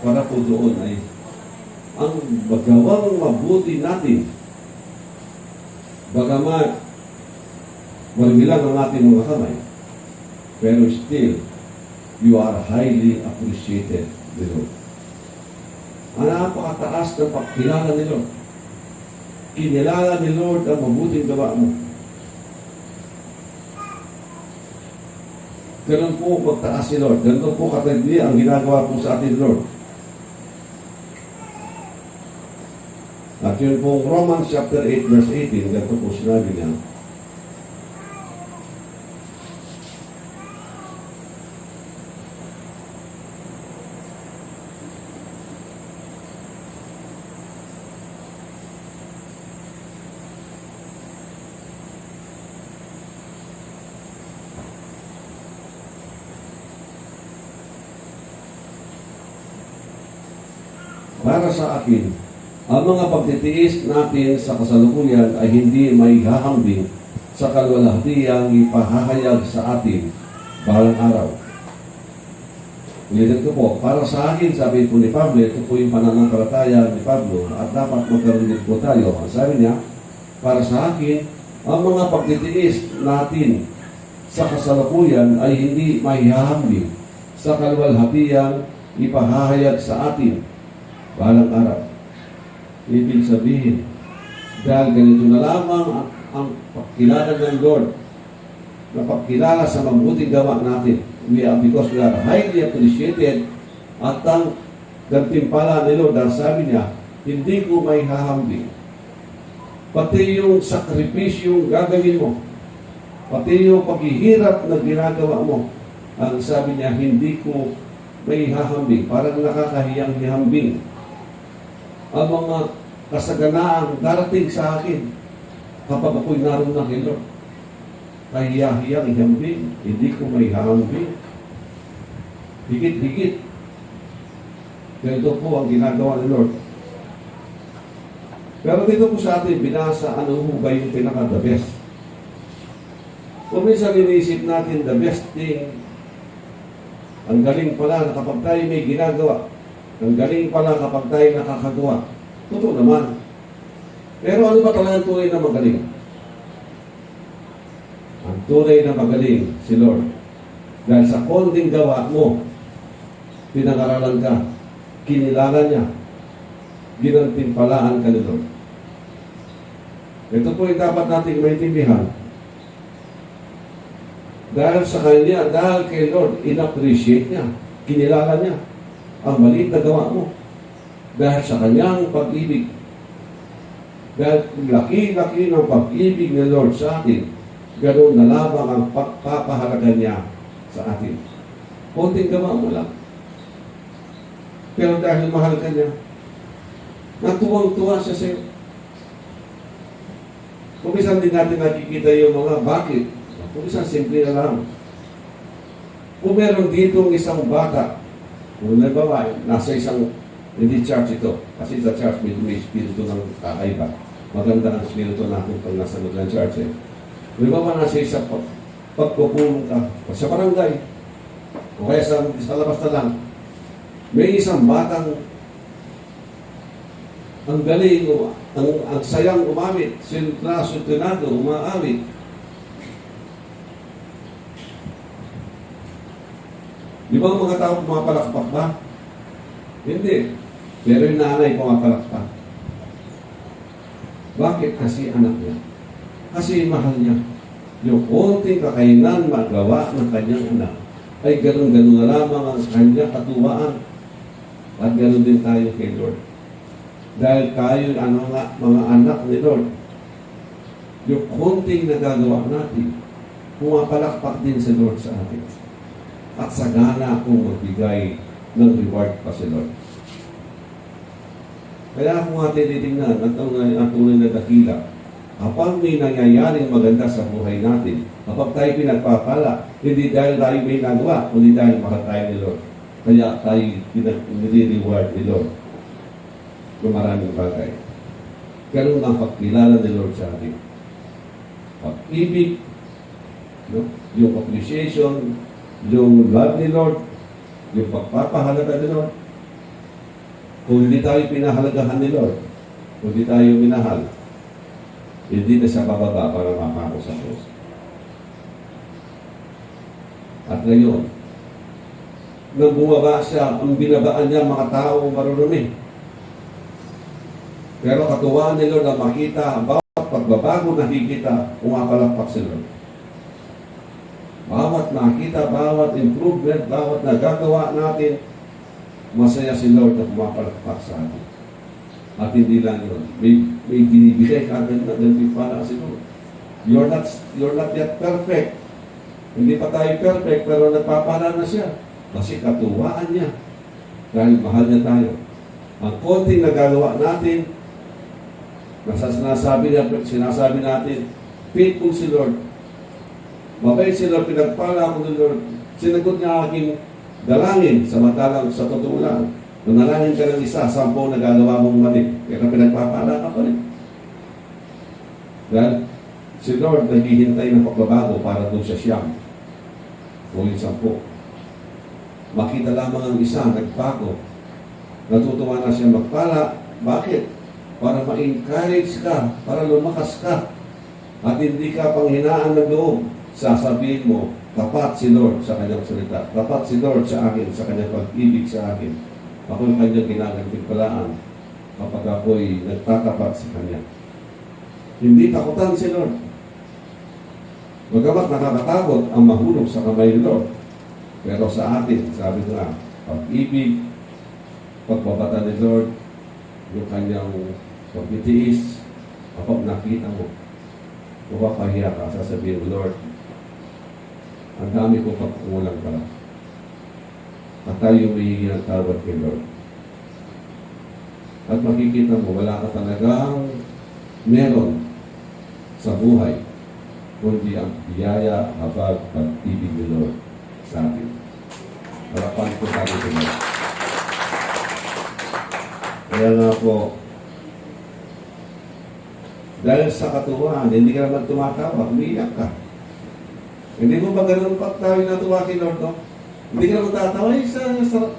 para po doon ay ang bagawang mabuti natin. Bagamat maramilang ang ating mga kamay, pero still, you are highly appreciated, Lord. Ang napakataas ng pagkilala ni Lord. Kinilala ni Lord ang mabuting gawa mo. Ganun po magtaas si Lord. Ganun po katagli ang ginagawa po sa atin, Lord. At yun po Romans chapter 8 verse 18, ganito po sinabi niya, para sa akin, ang mga pagtitiis natin sa kasalukuyan ay hindi may hahambing sa kalwalhatiang ipahahayag sa atin balang araw. Ulitin ko po, para sa akin, sabi po ni Pablo, ito po yung pananampalataya ni Pablo at dapat magkaroon din po tayo. Ang sabi niya, para sa akin, ang mga pagtitiis natin sa kasalukuyan ay hindi may hahambing sa kalwalhatiang ipahahayag sa atin balang araw. Ibig sabihin, dahil ganito na lamang ang pagkilala ng Lord, na pagkilala sa mabuting gawa natin, because we are highly appreciated, at ang gantimpala ni Lord, dahil sabi niya, hindi ko may hahambing. Pati yung sakripisyong gagawin mo, pati yung paghihirap na ginagawa mo, ang sabi niya, hindi ko may hahambing. Parang nakakahiyang hihambing ang mga kasaganaang darating sa akin kapag ako'y naroon na kay Lord. Kahiya-hiyang ihambing, hindi ko may hahambing. Higit-higit. Ganito po ang ginagawa ni Lord. Pero dito po sa atin, binasa, ano ba yung pinaka-the best? Kung minsan iniisip natin, the best thing, ang galing pala na kapag tayo may ginagawa, ang galing pala kapag tayo nakakagawa. Totoo naman. Pero ano ba talagang tunay na magaling? Ang tunay na magaling, si Lord. Dahil sa konting gawa mo, pinag-aralan ka, kinilala niya, ginantimpalaan ka ni Lord. Ito po yung dapat natin maintindihan. Dahil sa Kanya, dahil kay Lord, in-appreciate niya, kinilala niya ang maliit na gawa mo dahil sa Kanyang pag-ibig. Dahil laki-laki ng pag-ibig ni Lord sa atin, ganoon na lamang ang pagpapahalaga niya sa atin. Konting gawa mo lang. Pero dahil mahal ka niya, natuwang-tuwa siya sa'yo. Kung minsan din natin nakikita yung mga bakit, kung minsan simple na lang. Kung meron dito isang bata, kung nagbawa, nasa isang, hindi church ito, kasi sa church may espiritu ng kakaiba. Maganda ang espiritu natin pag nasa loob ng church. Nagbawa, nasa isang pagpupulong ka, sa barangay, o kaya sa labas na lang, may isang batang ang galing, ang sayang umawit, sintrado, umaawit. Di ba ang mga tao pumapalakpak ba? Hindi. Pero yung nanay pumapalakpak. Bakit? Kasi anak niya. Kasi mahal niya. Yung konting kakainan magawa ng kanyang anak ay ganun-ganun na lamang ang kanyang katuwaan. At ganun din tayo kay Lord. Dahil tayo mga anak ni Lord, yung konting nagagawa natin, pumapalakpak din si Lord sa atin. At sagana akong magbigay ng reward pa si Lord. Kaya kung atin titingnan, ang tunay na dakila, kapag may nangyayaring maganda sa buhay natin, kapag tayo pinagpapala, hindi dahil tayo may nagawa, kundi dahil mahal tayo ni Lord. Kaya tayo nire-reward ni Lord ng maraming bagay. Ganun ang pagkilala ni Lord sa atin. Pag-ibig, no? Yung appreciation, yung love ni Lord, yung pagpapahalaga ni Lord. Kung hindi tayo pinahalagahan ni Lord, kung hindi tayo minahal, hindi na siya bababa para mapako sa Diyos. At ngayon, nang bumaba siya, ang binabaan niya mga tao marunong. Pero katuwaan ni Lord na makita, bawat pagbabago nakikita, pumapalakpak si Lord. Bawat nakita, bawat improvement, bawat nagagawa natin, masaya si Lord na pumapalakpak sa atin. At hindi lang yun. May binibigay ka agad na gantimpala si Lord. You're not yet perfect. Hindi pa tayo perfect, pero nagpapala na siya. Kasi katuwaan niya. Dahil mahal niya tayo. Ang konting nagagawa natin, sinasabi natin, faithful si Lord. Mabait si Lord, pinagpala ako ni Lord. Sinagot niya aking dalangin, samantalang sa totoo lang. Nanalangin ka ng isa, 10 nagagawa mong mali. Kaya pinagpapala ka pa rin. Dahil si Lord naghihintay ng pagbabago para doon sa siyam. O yung 10. Makita lamang ang isa, nagbago. Natutuwa na siya magpala. Bakit? Para ma-encourage ka, para lumakas ka. At hindi ka panghinaan ng loob. Sasabihin mo, tapat si Lord sa kanyang salita. Tapat si Lord sa akin, sa kanyang pag-ibig sa akin. Ako yung kanyang ginagantimpalaan kapag ako'y nagtatapat sa kanya. Hindi takutan si Lord. Bagamat nakakatakot ang mahulog sa kamay ni Lord. Pero sa atin, sabi nga, pag-ibig, pagbabata ni Lord, yung kanyang pagtitiis, kapag nakita mo, mapapahiya ka, sasabihin, Lord, ang dami ko pagkukulang pala. At tayo humihingi ng tawad kay Lord. At makikita mo, wala ka talagang meron sa buhay, kundi ang biyaya, habag, pag-ibig ni Lord sa atin. Harapan ko tayo sa Lord. Kaya nga po, dahil sa katuwaan, hindi ka naman tumatawa, umiiyak ka. Hindi mo ba ganun pa tayo natuwa kay Lord, no? Hindi ka naman tatawa, sarap.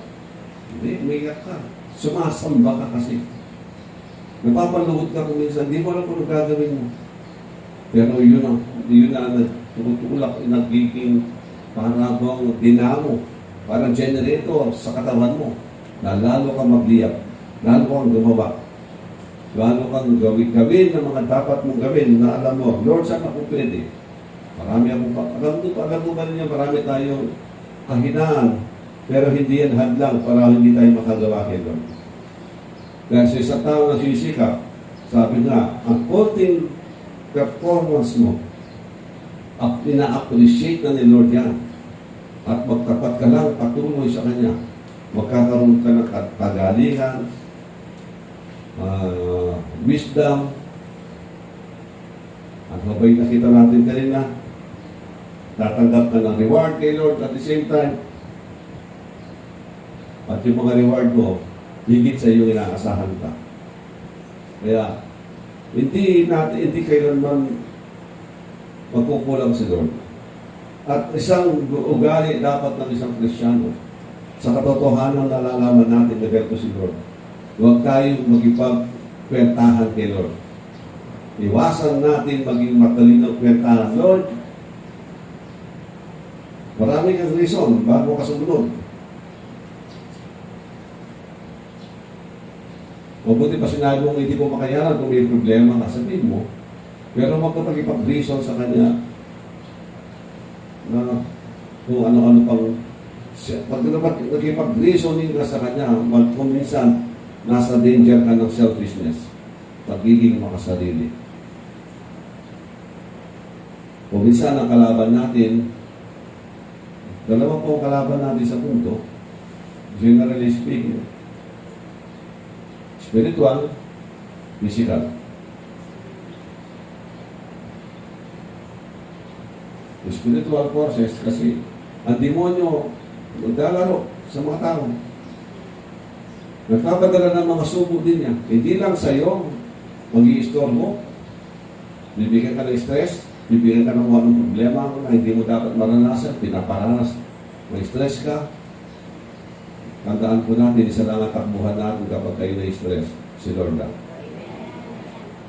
Hindi, umiiyak ka. Sumasamba ka kasi. Napapaluhod ka kung minsan, hindi mo alam kung gagawin mo. Pero yun na nagtutulak, nagiging parang dinamo, parang generator sa katawan mo, na lalo kang magliyak, lalo kang gumawa, lalo kang gawin ng mga dapat mong gawin na alam mo, Lord, saan ako pwede? Marami akong alam mo ba niya, marami tayong kahinaan, pero hindi yan hadlang para hindi tayo makagawa kay Lord. Dahil sa isang tao na sisikap, sabi nga, ang konting performance mo, ina-appreciate na ni Lord yan. At magtapat ka lang, patuloy sa Kanya. Magkakaroon ka ng pagalingan, wisdom. Ang mabay nakita natin kanina, tatanggap ka ng reward kay Lord at the same time. At yung mga reward mo, higit sa iyong inaasahan ka. Kaya, hindi kailanman magkukulang si Lord. At isang ugali dapat ng isang Kristiyano, sa katotohanan na nalalaman natin na ganito si Lord. Huwag tayong magipagkwentahan kay Lord. Iwasan natin maging matalino kwentahan. Lord, marami kang reason bago ka sumunod. Mabuti pa sinabi mong hindi ko makayanan kung may problema ka, sabihin mo. Pero huwag ka pag-ipag-reason sa kanya na kung ano-ano pang pag nakipag-reasoning ka sa kanya, kung minsan nasa danger ka ng selfishness, pagiging makasarili. Kung minsan ang kalaban natin, dalawa po ang kalaban natin sa mundo, generally speaking, spiritual, physical. Spiritual forces kasi ang demonyo naglalaro sa mga tao. Nagpapadala ng mga subo din niya. Hindi lang sa iyo mag-i-istorbo, bibigyan ka ng stress, bibigyan ka ng kung anong problema na hindi mo dapat maranasan, pinaparanas, may stress ka. Tandaan po natin, isa lang ang takbuhan natin kapag kayo na-stress, si Lord lang.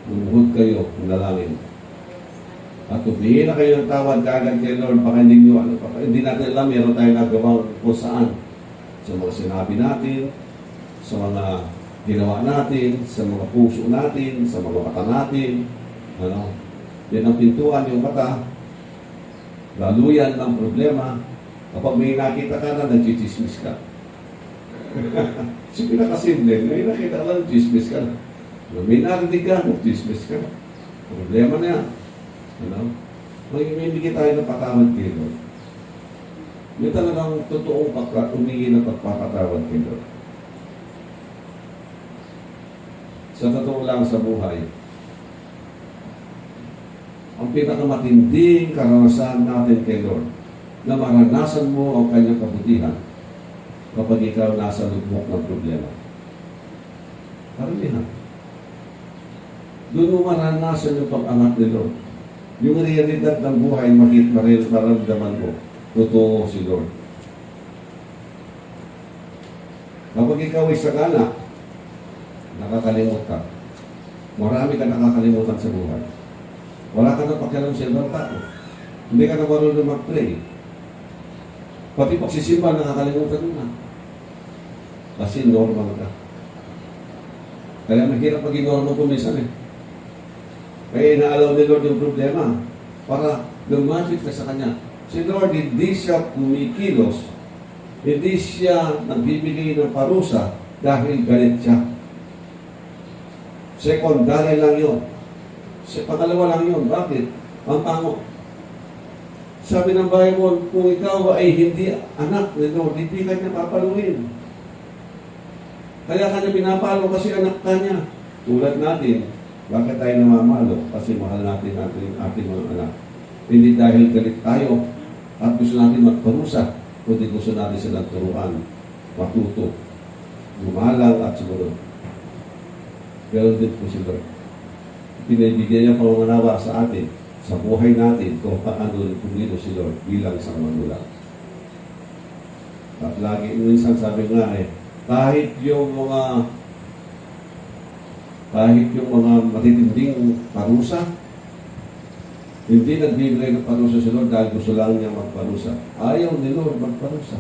Lumuhod kayo, nalangin. At humingi na kayo ng tawad kagad kay Lord, baka hindi natin alam, meron tayo nagawang kung saan. Sa mga sinabi natin, sa mga ginawa natin, sa mga puso natin, sa mga mata natin. Yan ang pintuan, yung mata. Laluyan ng problema. Kapag may nakita ka na, nag-chismis ka. So, pinakasimple, may nakita ka na, nag-chismis ka na. May narinig ka, nag-chismis ka na. Problema na yan. May bigay tayo ng patawad kay Lord. Yung talagang totoong humingi ng pagpapatawad kay Lord. Sa totoo lang sa buhay, ang pinakamatinding karanasan natin kay Lord, na maranasan mo ang kanyang kabutihan kapag ikaw nasa lugmok ng problema. Karamihan. Doon mo maranasan yung pag-angat ni Lord. Yung realidad ng buhay, maramdaman mo, totoo si Lord. Kapag ikaw ay sagana, nakakalimot ka. Marami ka nakakalimutan sa buhay. Wala ka na pakialam sa ibang tao. Hindi ka na marunong mag-pray. Pati pagsisimba, nakakalimutan mo na. Kasi normal ka. Kaya mahirap maging normal kung minsan eh. Kaya inaalaw ni Lord yung problema para lumapit ka sa Kanya. Si Lord, hindi siya kumikilos, hindi siya nagbibigay ng parusa dahil galit siya. Secondary lang yun. Pangalawa lang yun. Bakit? Ang pango. Sabi ng Bible, kung ikaw ay hindi anak ni Lord, hindi ka niya papaluin. Kaya kanya pinapalo kasi anak ka niya. Tulad natin, bakit tayo namamalo? Kasi mahal natin ating mga anak. Hindi dahil galit tayo at gusto natin magparusa, kundi gusto natin silang turuan, matuto, gumalang at sumunod. Pero din po si Lord. Pinibigyan niya pangunganawa sa atin, sa buhay natin, kung paano pumilo si Lord bilang isang magulang. At lagi, minsan sabi nga kahit yung mga matitinding parusa, hindi nagbibigay ng parusa si Lord dahil gusto lang niya magparusa. Ayaw ni Lord magparusa.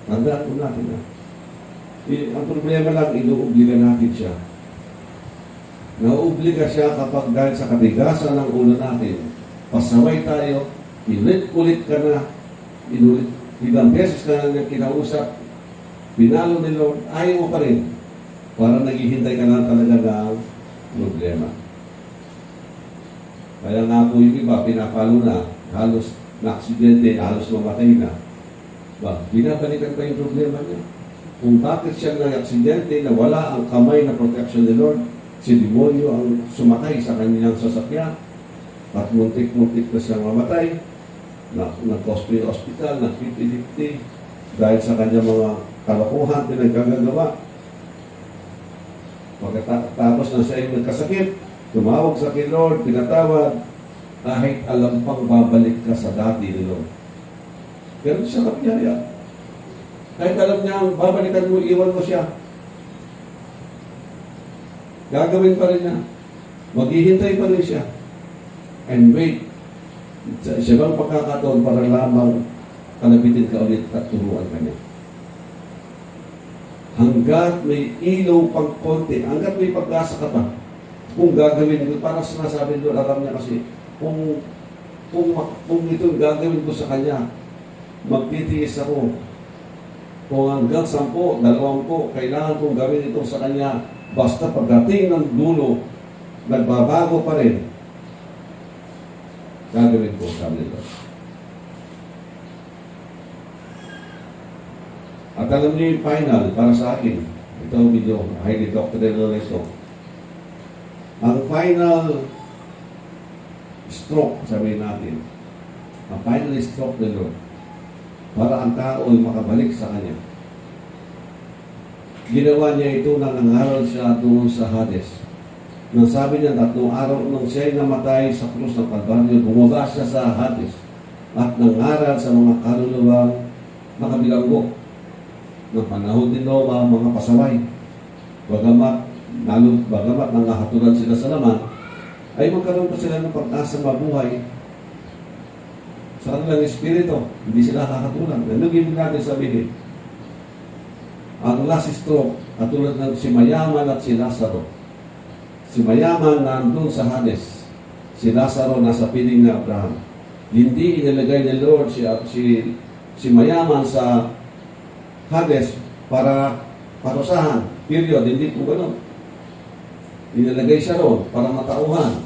Tandaan po natin na. Ang problema lang, inuobliga natin siya. Nauobliga siya kapag dahil sa katigasan ng ulo natin, pasaway tayo, inulit-ulit ka na, ilang beses ka na kinausap, pinalo ni Lord, ayaw mo pa rin. Para naghihintay ka na talaga ng problema. Kaya nga po yung iba, pinapalo na, halos na-aksidente, halos mamatay na. Binabalikan pa yung problema niya. Kung bakit siya nag-aksidente na wala ang kamay na protection ni Lord, si demonyo ang sumakay sa kanyang sasakyan at muntik-muntik na siyang mamatay, nag-hospital, nag-50-50, dahil sa kanyang mga kalokohan pinaggagawa. Pagkatapos na siya ay nagkasakit, tumawag sa kay Lord, pinatawad, kahit alam pang babalik ka sa dati ni Lord. Pero siya kapiyaya. Kahit alam niya, babalikan mo, iwan mo siya. Gagawin pa rin niya. Maghihintay pa rin siya. And wait. Siya bang pagkakataon para lamang kalabitin ka ulit at turuan ka niya. Hanggat may ilaw pang konti, hanggat may pag-asa ka pa, kung gagawin ko, parang sinasabi doon, alam niya kasi, kung ito gagawin ko sa kanya, magtitiis ako. Kung hanggang 10, 20, kailangan kong gawin ito sa kanya, basta pagdating ng dulo, nagbabago pa rin, gagawin ko, sabi nito. At alam niyo yung final para sa akin, ito ang video, highly doctrinal ito. Ang final stroke, sabihin natin, ang final stroke ng Lord, para ang tao ay makabalik sa Kanya. Ginawa niya ito nang nangaral siya doon sa Hades. Nang sabi niya, 3 araw nung siya'y namatay sa krus ng Kalbaryo, bumaba siya sa Hades at nangaral sa mga kaluluwang nakabilanggo ng panahon din daw mga pasaway. Bagamat nangahatulan sila sa laman, ay magkaroon pa sila ng pag-asa mabuhay sa kanilang espiritu. Hindi sila kakatulan. Ano ibig natin sabihin? Ang last stroke, katulad ng si Mayaman at si Lazaro. Si Mayaman nandun sa Hades. Si Lazaro nasa piling ni Abraham. Hindi inilagay ni Lord si Mayaman sa Hades para parusahan. Period. Hindi po ganun. Inilagay siya roon para matauhan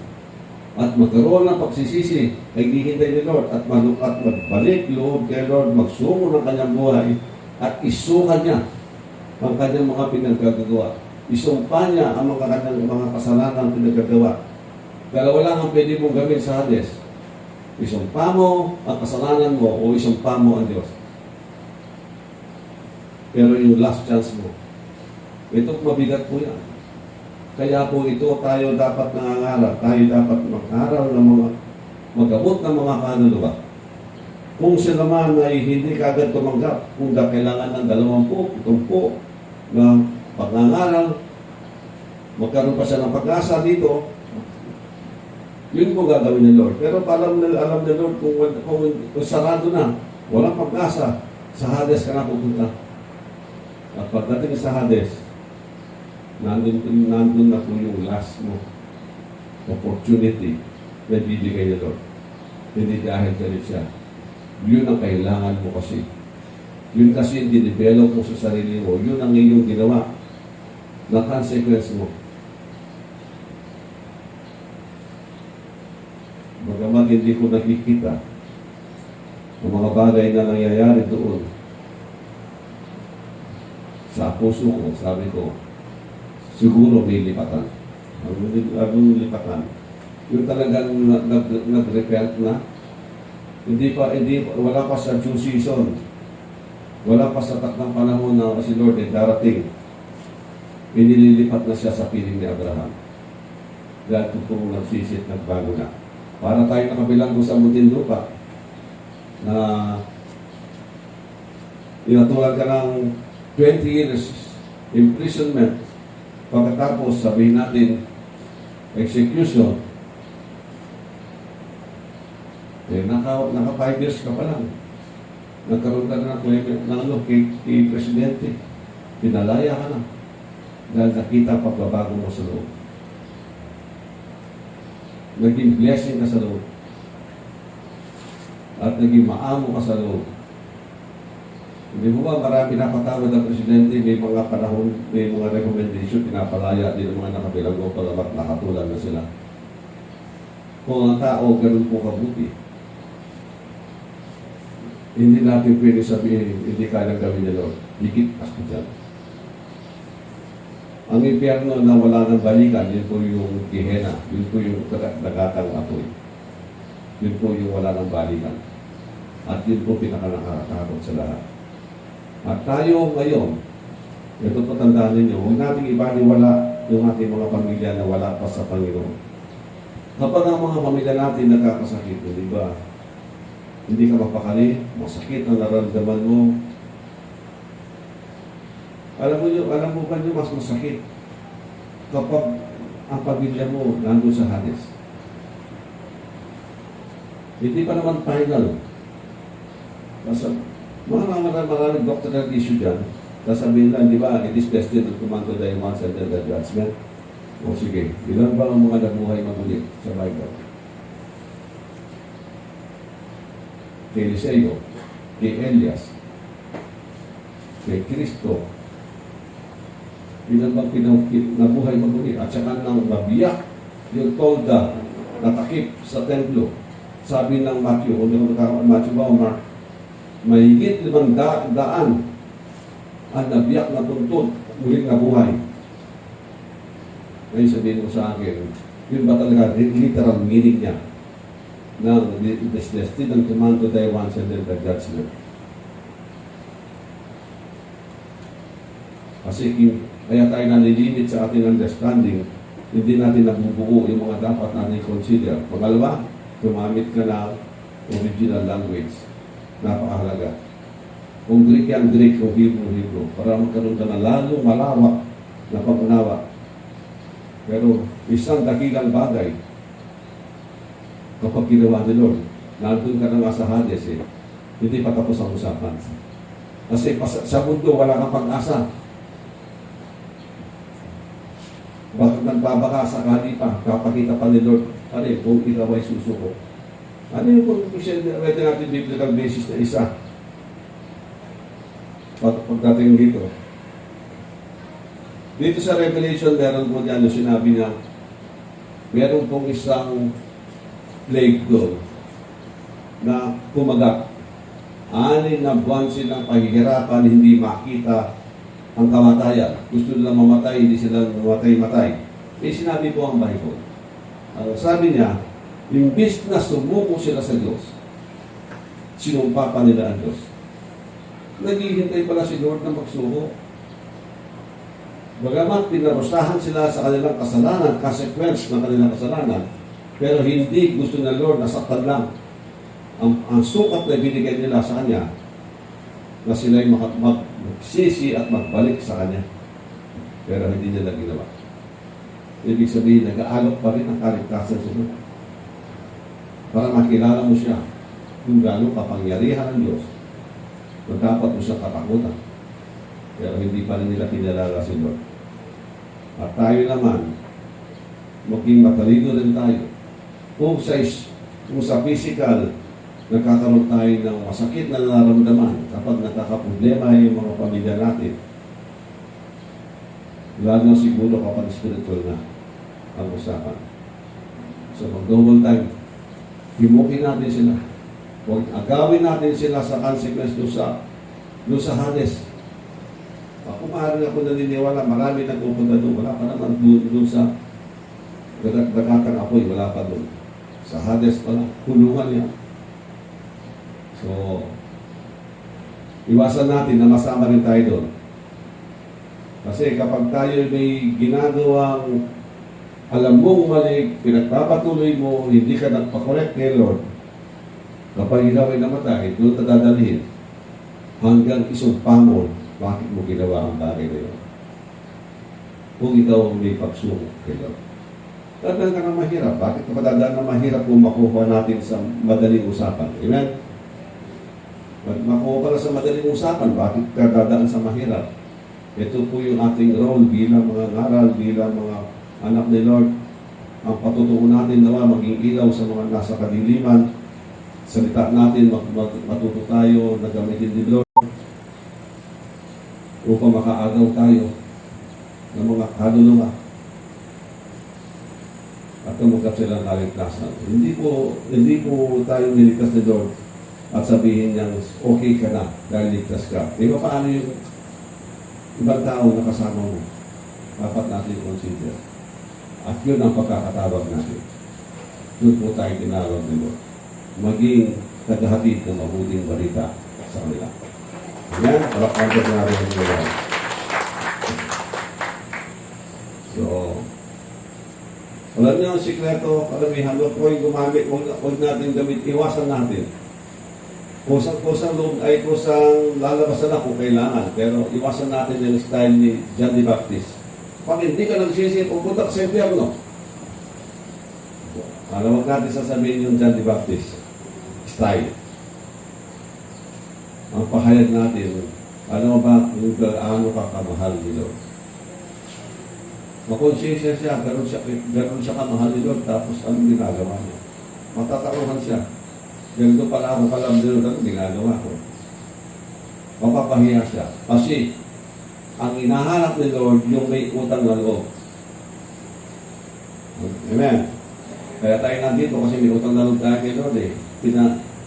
at magkaroon ng pagsisisi ay hihintay ni Lord at magbalik loob kay Lord, magsumo ng kanyang buhay at isukan niya ang kanyang mga pinagkagagawa. Isumpa niya ang kanyang mga kasalanan pinagkagawa. Dalawa lang ang pwede mong gawin sa Hades. Isumpa mo ang kasalanan mo o isumpa mo ang Diyos. Pero yung last chance mo, ito mabigat po yan. Kaya po ito tayo dapat nangangaral. Tayo dapat mag-aral ng mga magamot ng mga kaluluwa. Kung siya naman ay hindi kagad tumanggap, kung kailangan ng 20, 70 na pag-nangaral, magkaroon pa siya ng pag-asa dito, yun po gagawin ni Lord. Pero alam ni Lord kung sarado na, walang pag-asa, sa Hades ka na pupunta. At pagdating sa Hades, nandun na po yung last mo opportunity na bibigay ni Lord. Hindi dahil galit siya. Yun ang kailangan mo kasi. Yun kasi yung dinevelop mo sa sarili mo. Yun ang iyong ginawa na consequence mo. Bagamat hindi ko nakikita ang mga bagay na nangyayari doon, sa puso ko, sabi ko, siguro may lipatan. Ang lipatan. Yung talagang nag-repent na, wala pa sa due season. Wala pa sa takdang panahon na si Lord ay darating. Inililipat na siya sa piling ni Abraham. Dahil kung nagsisit, nagbago na. Para tayo nakabilanggo sa munting lupa na inatulan ka ng 20 years imprisonment. Pagkatapos, sabihin natin, execution. Naka 5 years ka pa lang. Nagkaroon ka na ng kay Presidente. Pinalaya ka na. Dahil nakita pagbabago mo sa loob. Naging blessing ka sa loob. At naging maamo ka sa loob. Hindi mo ba marami napatawad ng Presidente, may mga panahon, may mga recommendation, pinapalaya din ng mga nakabilanggo pagamat nakatulan na sila. Kung ang tao, ganun po kabuti. Hindi natin pwede sabihin, hindi kayang gawin ni Lord. Higit as ko dyan. Ang impyerno na wala ng balikan, yun po yung Gehenna, yun po yung dagatang apoy. Yun po yung wala ng balikan. At yun po pinakanakatakot sa lahat. At tayo ngayon, ito po tandaan ninyo, huwag natin ibaniwala yung ating mga pamilya na wala pa sa Panginoon. Kapag ang mga pamilya natin nagkakasakit, di ba? Hindi ka mapakali, masakit ang nararamdaman mo. Alam mo ba nyo mas masakit kapag ang pamilya mo nandun sa Hades? Hindi pa naman final. Maraming doctoral issue dyan. Sasabihin lang, di ba, it is destined to come unto thy once and then the judgment. O sige, ilan ba ang mga nabuhay magulit sa Bible? Kay Eliseo, kay Elias, kay Kristo, ilan bang nabuhay magulit? At saka nang mabiyak yung tolda na takip sa templo. Sabi ng Matthew, o Matthew ba o Mark, mahigit 500 ang nabiyak na tuntun, muling nabuhay. Ngayon sabihin mo sa akin, yun ba talaga literal meaning niya ng this destined and command to thy once and then the judgment? Kasi kaya tayo nalilimit sa ating understanding, hindi natin nabubuo yung mga dapat natin consider. Pangalawa, gumamit ka ng original language. Napakahalaga. Kung Greek yan, Greek. Kung Hebrew, para magkaroon ka na lalong malawak na pag-unawa. Pero isang dakilang bagay, kapag ginawa ni Lord, nandun ka na nga sa Hades hindi pa tapos ang usapan. Kasi sa mundo, wala kang pag-asa. Bakit nagbabaka sakali pa, kapakita pa ni Lord, kung ikaw ay susuko. Ano yung pwede natin biblical basis na isa? Pagdating dito. Dito sa Revelation, meron po dyan yung sinabi niya, meron pong isang plague doon na kumagat. 6 na buwan silang pahihirapan, hindi makita ang kamatayan. Gusto nilang mamatay, hindi sila mamatay-matay. May sinabi po ang Bible. Sabi niya, imbis na sumuko sila sa Diyos, sinumpa pa nila ang Diyos. Naghihintay pala si Lord na magsuko. Bagamat pinarusahan sila sa kanilang kasalanan, consequence ng kanilang kasalanan, pero hindi gusto ng Lord na saktan lang. Ang sukat na binigay nila sa Kanya, na sila'y magsisi at magbalik sa Kanya. Pero hindi nila ginawa. Ibig sabihin, nag-aalok pa rin ang kaligtasan sa Diyos. Para makilala mo siya kung gano'ng kapangyarihan ng Diyos, na dapat mo siya katakutan. Pero hindi pa rin nila kinalala si Lord. At tayo naman, maging matalino rin tayo. Kung sa physical, nagkakaroon tayo ng masakit na nararamdaman kapag nakakaproblema yung mga pamilya natin. Lalo siguro kapag spiritual na ang usapan. So mag-double time. Himukin natin sila. Huwag agawin natin sila sa consequence doon sa Hades. Ako maaari ako naniniwala, marami nagpupunta doon. Wala pa naman doon sa Dakatang Apoy, wala pa doon. Sa Hades pala, kulungan yan. So, iwasan natin na masama rin tayo doon. Kasi kapag tayo may ginagawang alam mong mali, pinagpapatuloy mo, hindi ka nagpakorek kay Lord, kapag ikaw ay namatay, doon ka dadalhin hanggang isumpa mo, bakit mo ginawa ang bagay na yun? Kung ikaw may pagsuko kay Lord. Dadaan ka na mahirap. Bakit ka pa dadaan na mahirap kung makuha natin sa madaling usapan? Amen? Makuha pala sa madaling usapan, bakit ka dadaan sa mahirap? Ito po yung ating role bilang mga ngaral, bilang mga anak ni Lord. Ang patutuo natin nawa maging ilaw sa mga nasa kadiliman. Salita natin, matuto tayo na gamitin ni Lord upang makaagaw tayo ng mga kaluluwa at tumanggap sila ng kaligtasan. Hindi po tayo niligtas ni Lord at sabihin niyang okay ka na dahil ligtas ka. Di ba paano yung ibang tao na kasama mo? Dapat natin consider. At yun ang pagkakatawag natin. Doon po tayo tinawag ni Lord. Maging tagahatid ng mabuting balita sa kanila. Yan, palakpan ko na rin ang mga. So, alam niyo ang sikreto, karamihan, huwag po yung gumamit, huwag natin gamit, iwasan natin. Kusang loob ay kusang lalabasan na kung kailangan, pero iwasan natin yung style ni John the Baptist. Pag hindi ka nagsisip, pupunta ka sa impyerno. Huwag natin sasabihin yung John the Baptist style. Ang pahayag natin, Ano ba kung gaano ka kamahal ni Lord? Makonsensya siya, ganun siya kamahal ni Lord, tapos anong ginagawa niya? Matataruhan siya. Ganito pala ako kalam ni Lord, anong ginagawa ko? Mapapahiya siya. Kasi, ang inahanap ni Lord, yung may utang na loob. Amen. Kaya tayo nandito kasi may utang na loob tayo kay Lord eh.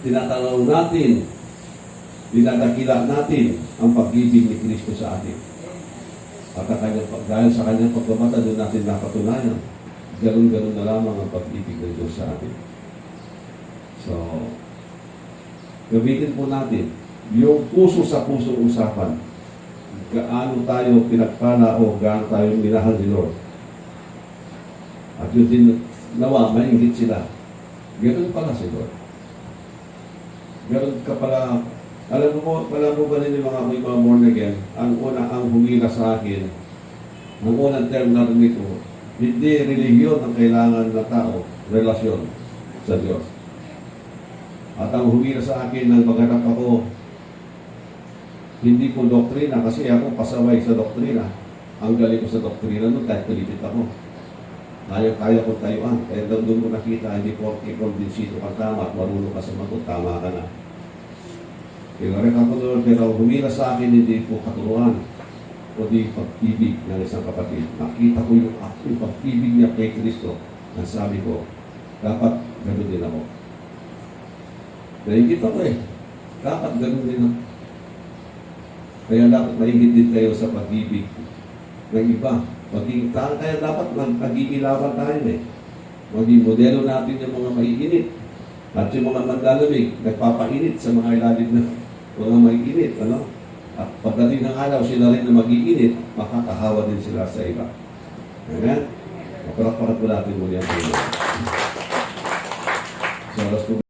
Tinatalaw natin, dinadakila natin ang pag-ibig ni Kristo sa atin. At dahil sa kanyang pagpamata, doon natin napatunayan. Ganun-ganun na lamang ang pag-ibig ng Diyos sa atin. So, gamitin po natin yung puso sa pusong usapan. Gaano tayo pinagpala o gaano tayo minahal ni Lord. At yun din nawa, maingit sila. Ganun pala si Lord. Ganun ka pala. Alam mo ba rin yung mga born again, ang humila sa akin, ang unang term na rin ko, hindi religion ang kailangan ng tao, relasyon sa Diyos. At ang humila sa akin nang maghanap ako, hindi ko doktrina, kasi ako pasaway sa doktrina. Ang galing ko sa doktrina nun, kahit pilipit ako. Kaya ko tayuan. Kaya doon ko nakita, hindi po konbinsito ka tama at marunong ka sa magot, tama ka na. Kaya rin ako doon, pero humila sa akin, hindi po katuruan o di pag-ibig ng isang kapatid. Nakita ko yung pag-ibig niya kay Kristo. Ang sabi ko, dapat gano'n din ako. Naingit ako eh. Dapat gano'n din ako. Kaya dapat maingit din kayo sa pag-ibig ng iba. Kaya dapat nag-iilawan tayo eh. Maging modelo natin yung mga maiinit. At yung mga maglalamig, nagpapainit sa mga ilalim na mga maiinit. Ano? At pagdating ng araw, sila rin na mag-iinit, makakahawa din sila sa iba. Amen? Maparakparat po natin muli ang Panginoon. So,